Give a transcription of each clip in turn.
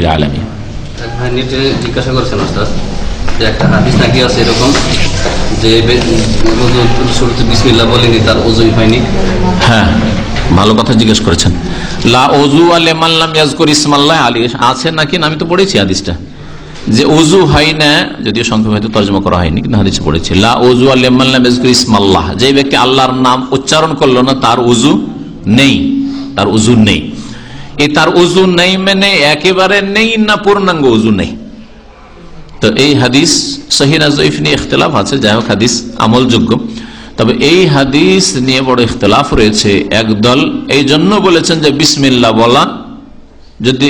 রাব্বিল আলামিন। জিজ্ঞাসা করেছেন ওস্তাদ যে একটা হাদিস নাকি আছে এরকম যে শুরুতে বিসমিল্লাহ বলেনি তার ওযুই হয়নি। হ্যাঁ, ভালো কথা জিজ্ঞেস করেছেন। লা ওযু লিমান লাম ইয়াযকুর ইসমাল্লাহ আলাইহি আছে নাকি? আমি তো পড়েছি হাদিসটা যে ওযু হয় না, যদিও সংক্ষেপে হয়তো তর্জমা করা হয়নি, কিন্তু হাদিসে পড়েছি লা ওযু লিমান লাম ইয়াযকুর ইসমাল্লাহ, যে ব্যক্তি আল্লাহর নাম উচ্চারণ করলো না তার ওযু নেই, তার ওযু নেই। এই তার ওযু নেই মানে একেবারে নেই না পূর্ণাঙ্গ ওযু নেই? তো এই হাদিস সহিহ না যঈফ নিয়ে ইখতিলাফ আছে। যাই হোক, হাদিস আমলযোগ্য। তবে এই হাদিস নিয়ে বড় ইখতিলাফ রয়েছে। একদল এই জন্য বলেছেন যে বিসমিল্লাহ বলা যদি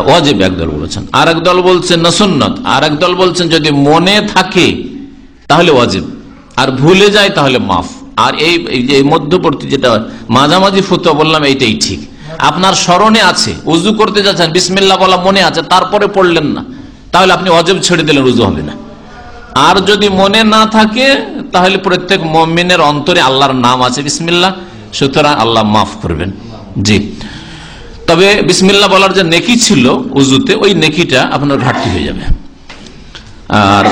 ওয়াজিব, একদল বলেছেন। আর একদল বলছেন না সুন্নত। আর একদল বলছেন যদি মনে থাকে তাহলে ওয়াজিব, আর ভুলে যায় তাহলে মাফ। আর এই যে মধ্যবর্তী যেটা মাঝামাঝি ফতোয়া বললাম এইটাই ঠিক। আপনার স্মরণে আছে, উযু করতে যাচ্ছেন, বিসমিল্লাহ বলা মনে আছে, তারপরে পড়লেন না, তাহলে আপনি ওয়াজিব ছেড়ে দিলেন, উযু হবে না। আর যদি মনে না থাকে তাহলে প্রত্যেক মুমিনের অন্তরে আল্লাহর নাম আছে বিসমিল্লাহ, সুতরাং আল্লাহ মাফ করবেন। জি, তবে বিসমিল্লাহ বলার যে নেকি ছিল উযুতে, ওই নেকিটা আপনার ঘাটতি হয়ে যাবে। আর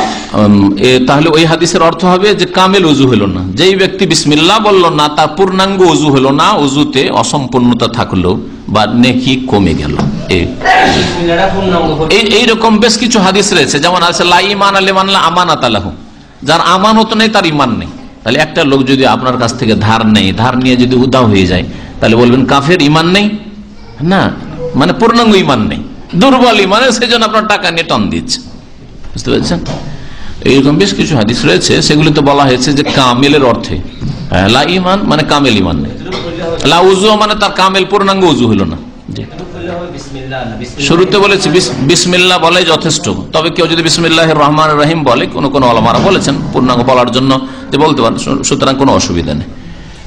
তাহলে ওই হাদিসের অর্থ হবে যে কামেল উযু হলো না। যেই ব্যক্তি বিসমিল্লাহ বলল না তার পূর্ণাঙ্গ উযু হলো না, উযুতে অসম্পূর্ণতা থাকলো বা নেকি কমে গেল। এইরকম বেশ কিছু হাদিস রয়েছে, যেমন আছে লা ঈমান লিমান লা আমানাত লাহু, যার আমানত নেই তার ঈমান নেই। তাহলে একটা লোক যদি আপনার কাছ থেকে ধার নেই, ধার নিয়ে যদি উদাও হয়ে যায়, তাহলে বলবেন কাফের, ঈমান নেই না, মানে পূর্ণাঙ্গ ঈমান নেই, দুর্বল ঈমান, সেজন্য আপনার টাকা নিয়ে টান দিচ্ছে। বুঝতে পেরেছেন? এইরকম বেশ কিছু হাদিস রয়েছে, সেগুলি তো বলা হয়েছে যে কামেলের অর্থে। লা ঈমান মানে কামেল ঈমান নেই, লা উযু মানে তার কামেল পূর্ণাঙ্গ উযু হলো না। শুরুতে বলেছি বিসমিল্লাহ বলাই যথেষ্ট। তবে কেউ যদি বিসমিল্লাহির রহমানির রহিম বলে, কোন কোন ওলামারা বলেছেন পূর্ণাঙ্গ বলার জন্য যে বলতে পারেন, সুতরাং কোনো অসুবিধা নেই।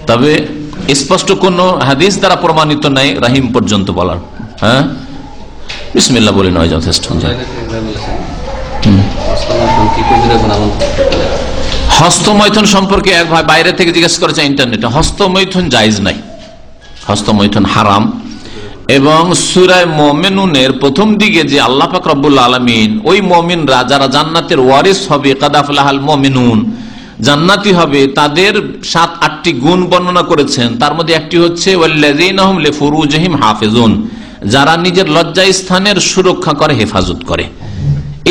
তবে স্পষ্ট কোন হাদিস দ্বারা প্রমাণিত নাই রহিম পর্যন্ত বলার। হ্যাঁ, বিসমিল্লাহ বলে নয় যথেষ্ট। হস্তমৈথুন সম্পর্কে এক ভাই বাইরে থেকে জিজ্ঞেস করেছে ইন্টারনেটে। হস্তমৈথুন জায়েজ নাই, হস্তমৈথুন হারাম। এবং সূরা মুমিনুনের প্রথম দিকে যে আল্লাহ পাক রব্বুল আলামিন ওই মুমিনরা যারা জান্নাতের ওয়ারিস হবে, কাদ আফলাহাল মুমিনুন, জান্নাতি হবে, তাদের 7-8টি গুণ বর্ণনা করেছেন। তার মধ্যে একটি হচ্ছে ওয়াল্লাযীনা হুম লিফুরুজিহিম হাফিজুন, যারা নিজের লজ্জা স্থানের সুরক্ষা করে, হেফাজত করে।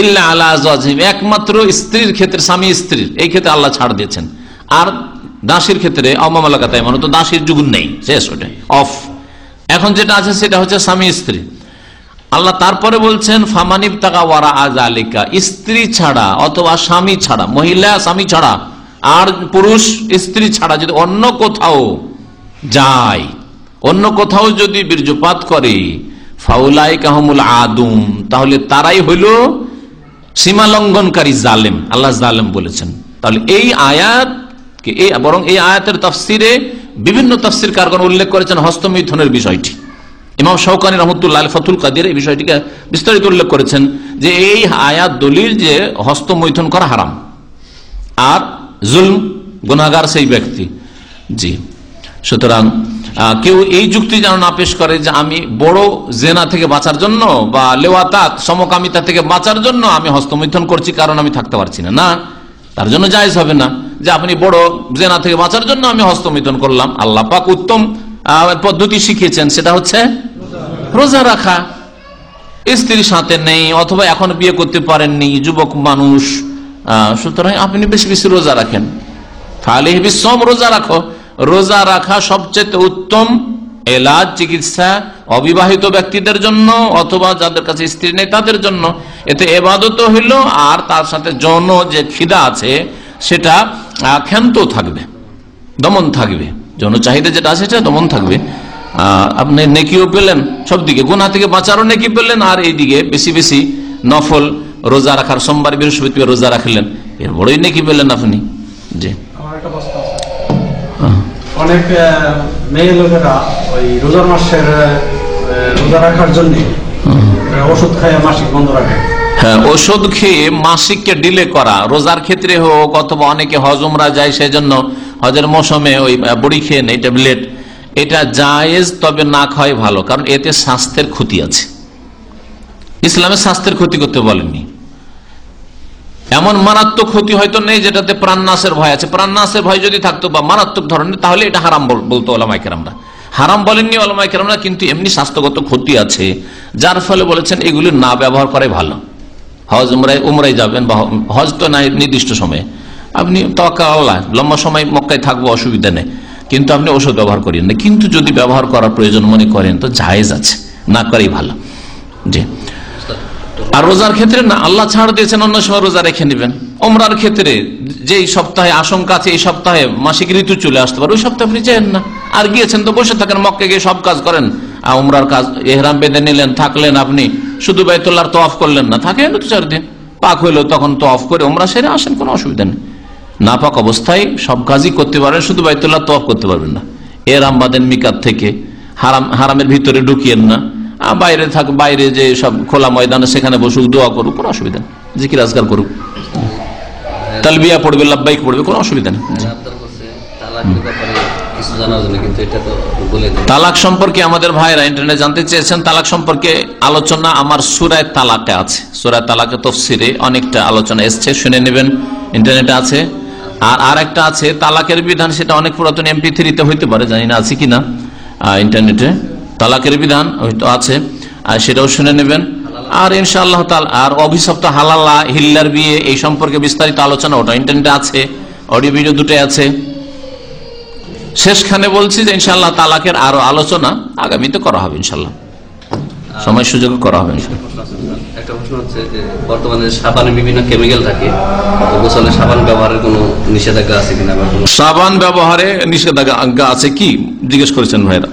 ইল্লা আলা আজওয়াজিহিম, একমাত্র স্ত্রীর ক্ষেত্রে, স্বামী স্ত্রীর এই ক্ষেত্রে আল্লাহ ছাড় দিয়েছেন। আর দাসীর ক্ষেত্রে অমামালাকাত মানে তো দাসীর যুগ নেই, শেষ, ওটা অফ। এখন যেটা আছে সেটা হচ্ছে স্বামী স্ত্রী। আল্লাহ তারপরে বলছেন ফামানিব তাকা ওয়ারা আযালিকা, স্ত্রী ছাড়া অথবা স্বামী ছাড়া, মহিলা স্বামী ছাড়া আর পুরুষ স্ত্রী ছাড়া যদি অন্য কোথাও যায়, অন্য কোথাও যদি বীর্যপাত করে, ফাউলাইকা হুমুল আদুম, তাহলে তারাই হইল সীমা লঙ্ঘনকারী, জালেম। আল্লাহ জালেম বলেছেন। তাহলে এই আয়াত বরং এই আয়াতের তাফসিরে বিভিন্ন তাফসির কারগণ উল্লেখ করেছেন হস্তমৈথুনের বিষয়টি। ইমাম শাওকানী রাহমাতুল্লাহ আলাইহি ফাতুল কাদিরে এই বিষয়টিকে বিস্তারিত উল্লেখ করেছেন যে এই আয়াত দলিল যে হস্তমৈথুন করা হারাম আর জুলম, গুনাহগার সেই ব্যক্তি। জি, সুতরাং কেউ এই যুক্তি যেন না পেশ করে যে আমি বড় জেনা থেকে বাঁচার জন্য বা লেওয়াতাত সমকামিতা থেকে বাঁচার জন্য আমি হস্তমৈথুন করছি কারণ আমি থাকতে পারছি না, না, তার জন্য জায়েজ হবে না যে আপনি বড় জেনা থেকে বাঁচার জন্য আমি হস্তমৈথুন করলাম। আল্লাহ পাক উত্তম পদ্ধতি শিখিয়েছেন, সেটা হচ্ছে রোজা রাখা। স্ত্রীর সাথে নেই অথবা এখন বিয়ে করতে পারেননি, যুবক মানুষ, সুতরাং আপনি বেশি বেশি রোজা রাখেন। ফালিহি বিসওম, রোজা রাখো। রোজা রাখা সবচেয়ে উত্তম এলাজ, চিকিৎসা অবিবাহিত ব্যক্তিদের জন্য অথবা যাদের কাছে স্ত্রী নেই তাদের জন্য। এতে ইবাদত হইল আর তার সাথে যৌন যে খিদা আছে সেটা ক্ষান্ত থাকবে, দমন থাকবে, যৌন চাহিদা যেটা আছে সেটা দমন থাকবে। আপনি নেকিও পেলেন, সব দিকে গুনাহ থেকে বাঁচারও নেকি পেলেন, আর এইদিকে বেশি বেশি নফল রোজা রাখার, সোমবার বৃহস্পতিবার রোজা রাখলেন, এর বড়ই নেকি পেলেন আপনি। জি, অনেক মেয়ে লোকেরা ওই রোজার মাসের রোজা রাখার জন্য ওষুধ খায়, মাসিক বন্ধ রাখে। হ্যাঁ, ওষুধ খেয়ে মাসিককে ডিলে করা, রোজার ক্ষেত্রে হোক অথবা অনেকে হজ উমরা যায় সেজন্য হজের মৌসুমে ওই বড়ি খেয়ে নেই, ট্যাবলেট, এটা জায়েজ, তবে না খাওয়াই ভালো, কারণ এতে স্বাস্থ্যের ক্ষতি আছে। ইসলামের স্বাস্থ্যের ক্ষতি করতে বলেননি। এমন মারাত্মক ক্ষতি হয়তো নেই যেটাতে প্রাণনাশের ভয় আছে। প্রাণনাশের ভয় যদি থাকতো বা মারাত্মক ধরনের, তাহলে এটা হারাম বলতো ওলামায়ে কেরামরা। হারাম বলেননি ওলামায়ে কেরামরা, কিন্তু এমনি স্বাস্থ্যগত ক্ষতি আছে যার ফলে বলেছেন এগুলি না ব্যবহার করাই ভালো। হজ উমরায় যাবেন, বা হজ তো নাই নির্দিষ্ট সময়ে, আপনি তাওয়াক্কুল আল্লাহ, লম্বা সময় মক্কায় থাকবো, অসুবিধা নেই, কিন্তু আপনি ওষুধ ব্যবহার করেন না। কিন্তু যদি ব্যবহার করার প্রয়োজন মনে করেন তো জায়েজ আছে, না করাই ভালো। জি। আর রোজার ক্ষেত্রে না, আল্লাহ ছাড় দিয়েছেন অন্য সময় রোজা রেখে নেবেন। ওমরার ক্ষেত্রে যেই সপ্তাহে আশঙ্কা আছে এই সপ্তাহে মাসিক ঋতু চলে আসতে পারে, ওই সপ্তাহে আপনি চেয়েন না, আর গিয়েছেন তো বসে থাকেন, মক্কা গিয়ে সব কাজ করেন, ওমরার কাজ, ইহরাম বেঁধে নিলেন, থাকলেন, আপনি শুধু বাইতুল্লাহর তওয়াফ করলেন না, থাকেন 2-4 দিন, পাক হইলো তখন তওয়াফ করে ওমরা সেরে আসেন, কোনো অসুবিধা নেই। নাপাক অবস্থায় সব কাজই করতে পারেন, শুধু বাইতুল্লাহ তওয়াফ করতে পারবেন না। ইহরাম বাঁধেন মিকাত থেকে, হারামের ভিতরে ঢুকিয়েন না, বাইরে থাক, বাইরে যে সব খোলা ময়দানে সেখানে বসুক, দোয়া করুক, কোনো অসুবিধা নেই, জিকির আজকার করুক, তালবিয়া পড়বে, লাব্বাইক পড়বে, কোনো অসুবিধা নেই। তালাক সম্পর্কে আমাদের ভাইরা ইন্টারনেটে জানতে চেয়েছেন। তালাক সম্পর্কে আলোচনা আমার সূরা তালাকে আছে, সূরা তালাকে তাফসীরে অনেকটা আলোচনা এসছে, শুনে নেবেন, ইন্টারনেটে আছে। আর একটা আছে তালাকের বিধান, সেটা অনেক পুরাতন MP3-তে হইতে পারে, জানি না আছে কিনা ইন্টারনেটে, তালাকের বিধান হয়তো আছে, আর সেটাও শুনে নেবেন। আর ইনশাআল্লাহ তাআলা আর অভিশপ্ত হালালা হিল্লার বিয়ে এই সম্পর্কে বিস্তারিত আলোচনা ওটা ইন্টারনেটে আছে, অডিও ভিডিও দুটোই আছে। শেষখানে বলছি যে ইনশাআল্লাহ তালাকের আরো আলোচনা আগামীতে করা হবে, ইনশাআল্লাহ সময় সুযোগ করা হবে। একটা প্রশ্ন হচ্ছে যে বর্তমানে সাবানে বিভিন্ন কেমিক্যাল থাকে, গোসলে সাবান ব্যবহারের কোনো নিষেধাজ্ঞা আছে কিনা? সাবান ব্যবহারে নিষেধাজ্ঞা আছে কি জিজ্ঞেস করেছেন ভাইরা?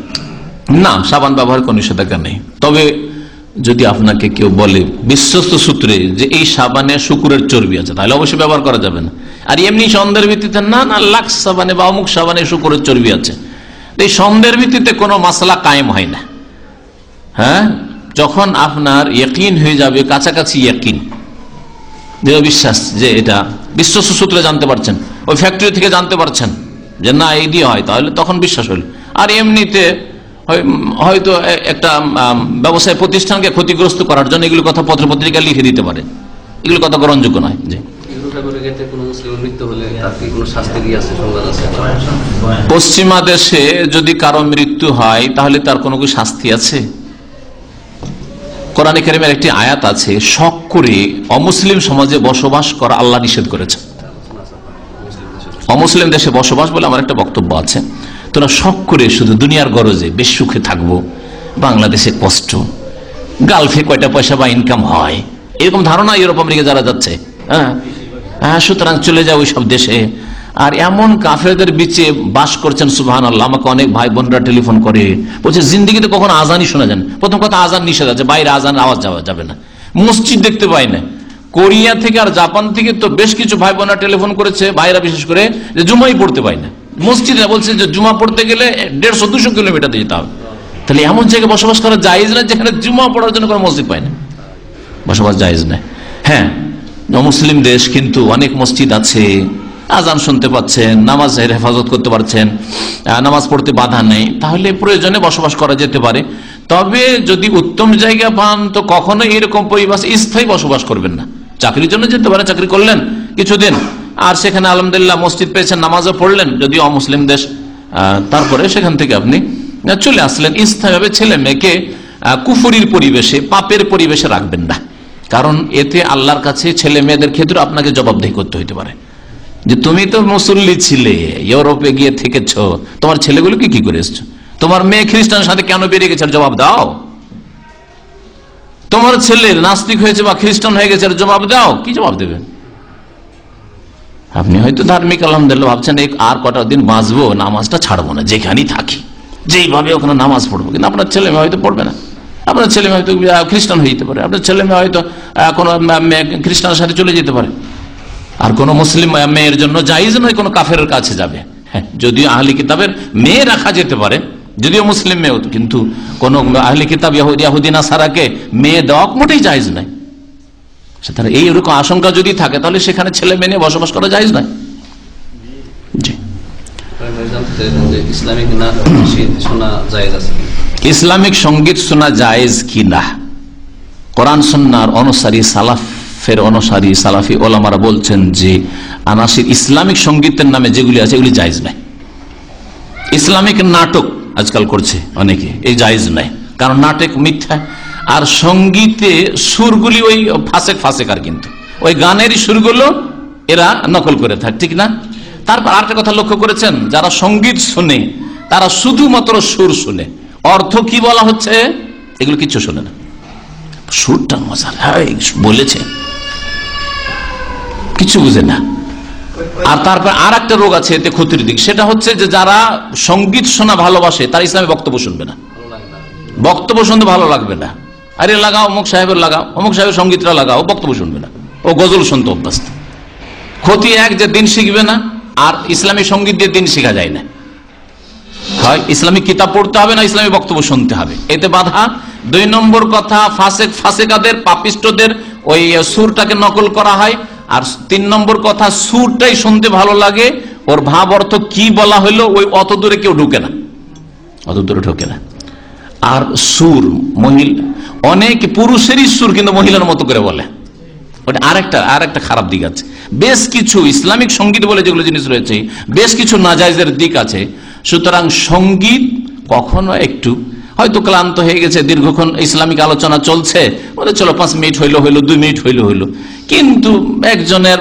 না, সাবান ব্যবহারের কোনো নিষেধাজ্ঞা নেই। তবে যদি আপনাকে কেউ বলে বিশ্বস্ত সূত্রে যে এই সাবানে শুকুরের চর্বি আছে, তাহলে অবশ্যই ব্যবহার করা যাবে না। আর এমনি সন্দেহের ভিত্তিতে না লাক্স সাবানে বা অমুক সাবানে শুকুরের চর্বি আছে, এই সন্দেহের ভিত্তিতে কোনো মাসলা কায়েম হয় না। হ্যাঁ, যখন আপনার ইয়াকিন হয়ে যাবে, কাছাকাছি ইয়াকিন, দৃঢ় বিশ্বাস যে এটা বিশ্বস্ত সূত্রে জানতে পারছেন, ওই ফ্যাক্টরি থেকে জানতে পারছেন যে না এই দিয়ে হয়, তাহলে তখন বিশ্বাস হল। আর এমনিতে হয়তো একটা ব্যবসায় প্রতিষ্ঠানকে ক্ষতিগ্রস্ত করার জন্য এগুলো কথা পত্র পত্রিকা লিখে দিতে পারে, এগুলো কথা গ্রহণযোগ্য নয়। পশ্চিমা দেশে যদি কারো মৃত্যু হয় তাহলে তার কোনো শাস্তি আছে? কোরআনে কারীমের একটি আয়াত আছে, শখ করে অমুসলিম সমাজে বসবাস করা আল্লাহ নিষেধ করেছেন। অমুসলিম দেশে বসবাস বলে আমার একটা বক্তব্য আছে। তোরা শখ করে শুধু দুনিয়ার গরজে বেশ সুখে থাকবো, বাংলাদেশে কষ্ট, গালফে কয়টা পয়সা বা ইনকাম হয়, এরকম ধারণা ইউরোপ আমেরিকা যারা যাচ্ছে, হ্যাঁ সুতরাং চলে যাও ওই সব দেশে। আর এমন কাফেরদের বিচে বাস করছেন, সুবহানাল্লাহ। আমাকে অনেক ভাই বোনরা টেলিফোন করে বলছে জিন্দেগিতে কখনো আজানই শোনা যান। প্রথম কথা, আজান নিষেধ আছে, বাইরে আজান আওয়াজ যাওয়া যাবে না, মসজিদ দেখতে পাই না। কোরিয়া থেকে আর জাপান থেকে তো বেশ কিছু ভাই বোনরা টেলিফোন করেছে, ভাইরা বিশেষ করে, যে জুমাই পড়তে পাই না। মসজিদে বলছে যে জুমা পড়তে গেলে 150-200 কিলোমিটার যেতে হবে। তাহলে এমন জায়গায় বসবাস করা জায়েজ না যেখানে জুমা পড়ার জন্য কোনো মসজিদ পায় না, বসবাস জায়েজ না। হ্যাঁ, মুসলিম দেশ কিন্তু অনেক মসজিদ আছে, আজান শুনতে পাচ্ছেন, নামাজের হেফাজত করতে পারছেন, নামাজ পড়তে বাধা নেই, তাহলে প্রয়োজনে বসবাস করা যেতে পারে। তবে যদি উত্তম জায়গা পান তো কখনো এরকম পরিবেশ স্থায়ী বসবাস করবেন না। চাকরির জন্য যেতে পারে, চাকরি করলেন কিছুদিন, আর সেখানে আলহামদুলিল্লাহ মসজিদ পেয়েছেন, নামাজও পড়লেন, যদি অমুসলিম দেশ, তারপরে সেখান থেকে আপনি চলে আসলেন। স্থায়ীভাবে ছেলে মেয়েকে কুফরির পরিবেশে, পাপের পরিবেশে রাখবেন না, কারণ এতে আল্লাহর কাছে ছেলে মেয়েদের ক্ষেত্রে আপনাকে জবাবদিহি করতে হইতে পারে যে তুমি তো মুসল্লি ছিলে, ইউরোপে গিয়ে থেকেছ, তোমার ছেলেগুলোকে কি করে এসছো, তোমার মেয়ে খ্রিস্টানের সাথে কেন বেরিয়ে গেছে, জবাব দাও। তোমার ছেলে নাস্তিক হয়েছে বা খ্রিস্টান হয়ে গেছে, জবাব দাও। কি জবাব দেবেন? আপনি হয়তো ধার্মিক, আলহামদুলিল্লাহ, ভাবছেন আর কটা দিন বাঁচবো, নামাজটা ছাড়বো না, যেখানেই থাকি যেইভাবে ওখানে নামাজ পড়বো, কিন্তু আপনার ছেলে মেয়ে হয়তো পড়বে না। আপনার ছেলে মেয়ে হয়তো খ্রিস্টান হয়ে যেতে পারে, আপনার ছেলে মেয়ে হয়তো কোনো খ্রিস্টানের সাথে চলে যেতে পারে। আর কোন মুসলিম মেয়ের জন্য জায়েজ নয় কোন কাফেরের কাছে যাবে। হ্যাঁ, যদিও আহলি কিতাবের মেয়ে রাখা যেতে পারে, যদিও মুসলিম মেয়ে, কিন্তু কোন আহলি কিতাব ইহুদি নাসারাকে মেয়ে দেওয়া মোটেই জায়েজ নাই। সুতরাং এইরকম আশঙ্কা যদি থাকে তাহলে সেখানে ছেলে মেয়ে নিয়ে বসবাস করা জায়েজ নয়। জি, ইসলামিক সঙ্গীত শোনা জায়েজ কি না? কোরআন সুন্নাহর অনুসারী সালাফের অনুসারী সালাফি ওলামারা বলছেন যে আনাসির ইসলামিক সঙ্গীতের নামে যেগুলি আছে এগুলি জায়েজ নাই। ইসলামিক নাটক আজকাল করছে অনেকে, এই জায়েজ নাই, কারণ নাটক মিথ্যা। আর সঙ্গীতে সুরগুলি ওই ফাসেকার, কিন্তু ওই গানেরই সুরগুলো এরা নকল করে থাকে, ঠিক না? তারপর আরেকটা কথা লক্ষ্য করেছেন, যারা সঙ্গীত শুনে তারা শুধুমাত্র সুর শুনে, অর্থ কি বলা হচ্ছে এগুলো কিচ্ছু শুনে না। সুরটা মজার, হ্যাঁ বলেছে, কিছু বুঝে না। আর তারপর আর একটা রোগ আছে এতে ক্ষতির দিক, সেটা হচ্ছে যে যারা সঙ্গীত শোনা ভালোবাসে তারা ইসলামে বক্তব্য শুনবে না, বক্তব্য শুনতে ভালো লাগবে না। আরে লাগাও অমুক সাহেবের, লাগাও অমুক সাহেবের সঙ্গীতটা লাগাও, বক্তব্য শুনবে না, ও গজল শুনতে অভ্যস্ত। ক্ষতি এক যে দিন শিখবে না, আর ইসলামী সঙ্গীত দিয়ে দিন শেখা যায় না। হয় ইসলামিক কিতাব পড়তে হবে, না ইসলামী বক্তব্য শুনতে হবে, এতে বাধা। 2 নম্বর কথা, ফাসেকাদের পাপিষ্টদের ওই সুরটাকে নকল করা হয়। আর 3 নম্বর কথা, সুরটাই শুনতে ভালো লাগে, ওর ভাব অর্থ কি বলা হইলো ওই অত দূরে কেউ ঢুকে না, অত দূরে ঢুকে না। আর সুর অনেক পুরুষেরই সুর কিন্তু মহিলার মতো করে বলে, ওটা আরেকটা খারাপ দিক আছে। বেশ কিছু ইসলামিক সঙ্গীত বলে যেগুলো জিনিস রয়েছে, বেশ কিছু নাজায়েজের দিক আছে। সুতরাং সঙ্গীত কখনো একটু হয়তো ক্লান্ত হয়ে গেছে, দীর্ঘক্ষণ ইসলামিক আলোচনা চলছে, বলে চলো 5 মিনিট হইলো, 2 মিনিট হইলো, কিন্তু একজনের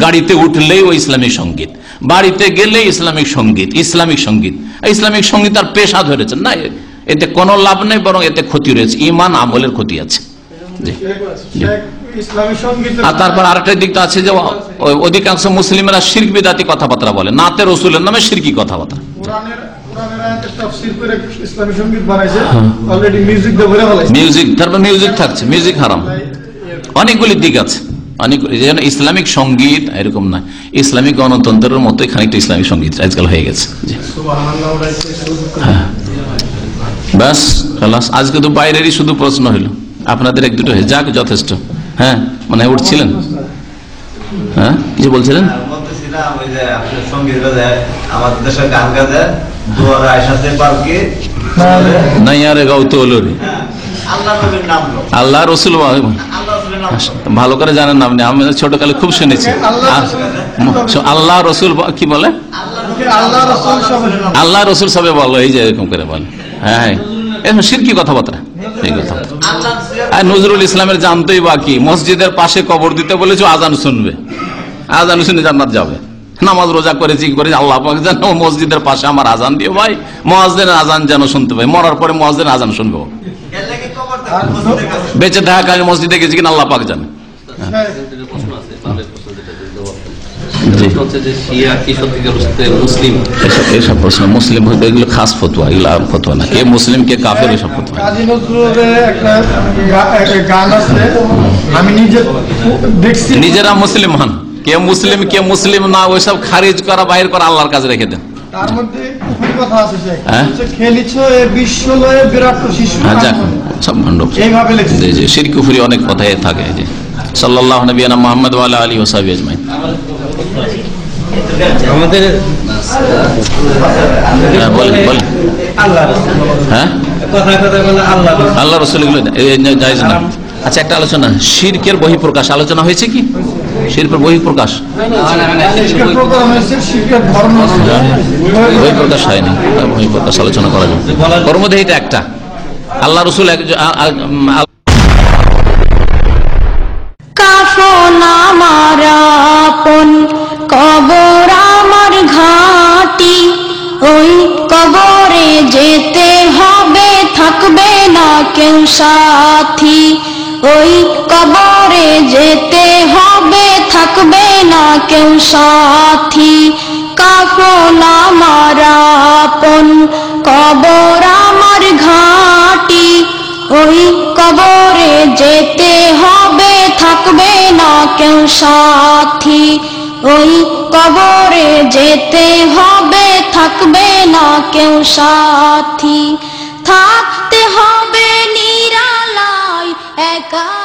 গাড়িতে উঠলেই ও ইসলামিক সঙ্গীত, বাড়িতে গেলে ইসলামিক সঙ্গীত আর পেশা ধরেছেন না, এতে কোনো লাভ নেই, বরং এতে ক্ষতি রয়েছে, ঈমান আমলের ক্ষতি আছে। আর তারপর আরেকটা দিক তো আছে যে অধিকাংশ মুসলিমেরা শিরক বিদাতি কথাবার্তা বলে, নাতে রসুলের নামে শিরকি কথাবার্তা। মিউজিক, তারপর মিউজিক থাকছে, মিউজিক হারাম। অনেকগুলি দিক আছে, অনেকগুলি। ইসলামিক সঙ্গীত এরকম না, ইসলামিক গণতন্ত্রের মতো খানিকটা ইসলামিক সঙ্গীত আজকাল হয়ে গেছে। ব্যাস খালাস, আজকে তো বাইরেরই শুধু প্রশ্ন হইল, আপনাদের 1-2 হয়ে যাক, যথেষ্ট। হ্যাঁ, মানে উঠছিলেন, হ্যাঁ কিছু বলছিলেন? আল্লাহ রসুল ভালো করে জানেন না আপনি? আমি ছোটকালে খুব শুনেছি আল্লাহ রসুল কি বলে, আল্লাহ রসুল সবে বলো, এই যে এরকম করে বলে। হ্যাঁ, শিরকি কথাবার্তা। নজরুল ইসলামের জানতোই বাকি, মসজিদের পাশে কবর দিতে বলেছো, আজান শুনবে, আজান শুনে জান্নাত যাবে। নামাজ রোজা করেছি আল্লাহ পাক যেন মসজিদের পাশে আমার আজান দিও ভাই, মুয়াজ্জিনের আজান যেন শুনতে পাই, মরার পরে মুয়াজ্জিনের আজান শুনবো। বেঁচে থাকাকালে মসজিদে গেছি কিনা আল্লাহ পাক জানে। এসব প্রশ্ন মুসলিম এগুলো খাস ফতোয়া, এগুলো ফতোয়া না। কে মুসলিম কে কাফের এসব ফতোয়া। নিজেরা মুসলিম হন, কে মুসলিম কে মুসলিম না ওইসব খারিজ করা, বাইর করা আল্লাহর কাছে রেখে দেন। তার মধ্যে কথা আছে যে খেলিছো এই বিশ্বলয়ে বিরাট শিশু, সব ভণ্ড এইভাবে লিখছে যে শিরক কুফরি অনেক কথাই থাকে। যে সাল্লাল্লাহু নবিয়ানা মুহাম্মদ ওয়া আলা আলিহি ওয়া সাহবিহি আজমাইন। আমাদের বলেন হ্যাঁ, আল্লাহ রাসূল এগুলো জায়েজ না। আচ্ছা, একটা আলোচনা, শিরকের বহিঃপ্রকাশ আলোচনা হয়েছে কি? শিরকের বহিঃপ্রকাশ বহিঃপ্রকাশ হয়নি, বহিঃপ্রকাশ আলোচনা করা যাবে। ওর মধ্যে এটা একটা, আল্লাহ রাসূল কাফন আমার আপন, কবর আমার ঘাটি, ওই কবরে যেতে হবে, থাকবে না কেউ সাথী। ওই কবরে যেতে হবে, থাকবে না কেউ সাথী। কাফন আমার আপন, কবর আমার ঘাটি, ওই কবরে যেতে হবে, থাকবে না কেউ সাথী। ওই কবরে যেতে হবে, থাকবে না কেউ সাথী। থাকতে হবে নিরালায় একা।